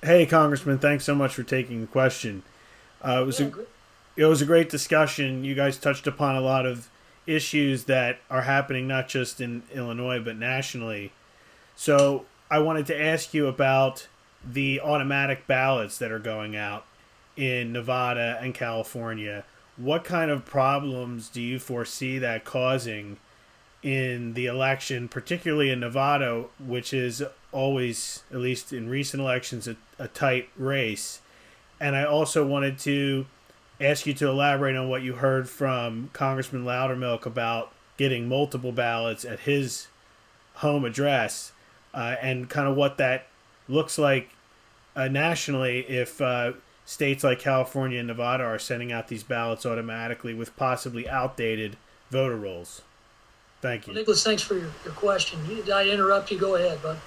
Hey, Congressman, thanks so much for taking the question. Uh, it was Yeah, a it was a great discussion. You guys touched upon a lot of issues that are happening not just in Illinois but nationally. So I wanted to ask you about the automatic ballots that are going out in Nevada and California. What kind of problems do you foresee that causing in the election, particularly in Nevada, which is always, at least in recent elections, a tight race? And I also wanted to ask you to elaborate on what you heard from Congressman Loudermilk about getting multiple ballots at his home address, and kind of what that looks like nationally if states like California and Nevada are sending out these ballots automatically with possibly outdated voter rolls. Thank well, you. Nicholas, thanks for your question. Did I interrupt you? Go ahead, bud.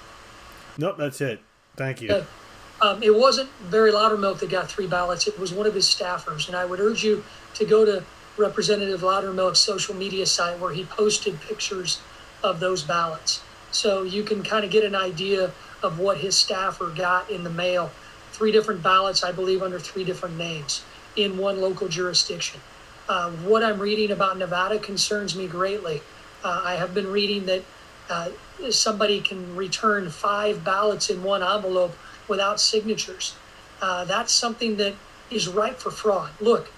Nope, that's it. Thank you. Yeah. It wasn't Barry Loudermilk that got three ballots. It was one of his staffers. And I would urge you to go to Representative Loudermilk's social media site where he posted pictures of those ballots. So you can kind of get an idea of what his staffer got in the mail. Three different ballots, I believe, under three different names in one local jurisdiction. What I'm reading about Nevada concerns me greatly. I have been reading that uh, somebody can return five ballots in one envelope without signatures. That's something that is ripe for fraud. Look,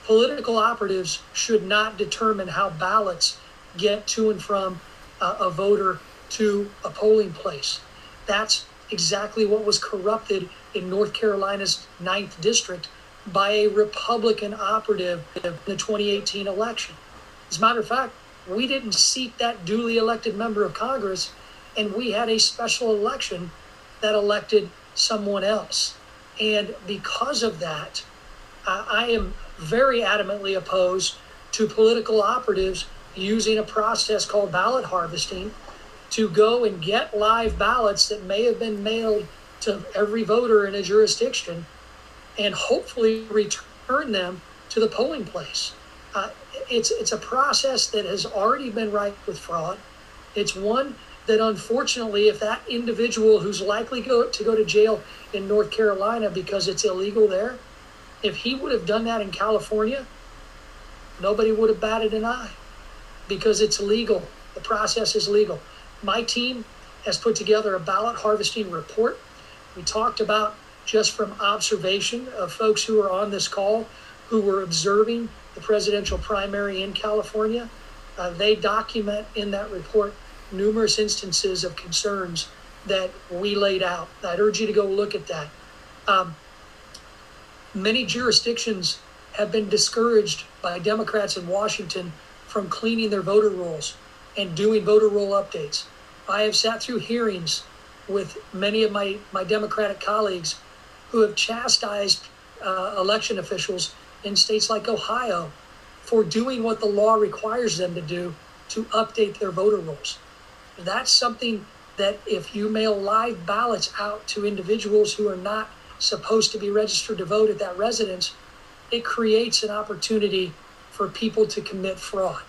political operatives should not determine how ballots get to and from a voter to a polling place. That's exactly what was corrupted in North Carolina's ninth district by a Republican operative in the 2018 election. As a matter of fact, we didn't seat that duly elected member of Congress, and we had a special election that elected someone else. And because of that, I am very adamantly opposed to political operatives using a process called ballot harvesting to go and get live ballots that may have been mailed to every voter in a jurisdiction and hopefully return them to the polling place. Uh, it's a process that has already been ripe with fraud. It's one that unfortunately, if that individual who's likely to go to jail in North Carolina because it's illegal there, if he would have done that in California, nobody would have batted an eye because it's legal. The process is legal. My team has put together a ballot harvesting report. We talked about just from observation of folks who are on this call who were observing the presidential primary in California. They document in that report numerous instances of concerns that we laid out. I'd urge you to go look at that. Um, Many jurisdictions have been discouraged by Democrats in Washington from cleaning their voter rolls and doing voter roll updates. I have sat through hearings with many of my Democratic colleagues who have chastised election officials in states like Ohio for doing what the law requires them to do to update their voter rolls. That's something that if you mail live ballots out to individuals who are not supposed to be registered to vote at that residence, it creates an opportunity for people to commit fraud.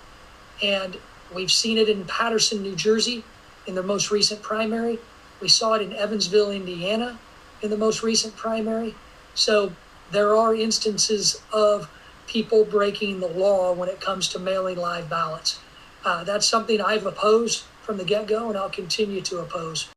And we've seen it in Paterson, New Jersey in the most recent primary. We saw it in Evansville, Indiana in the most recent primary. So there are instances of people breaking the law when it comes to mailing live ballots. That's something I've opposed from the get-go, and I'll continue to oppose.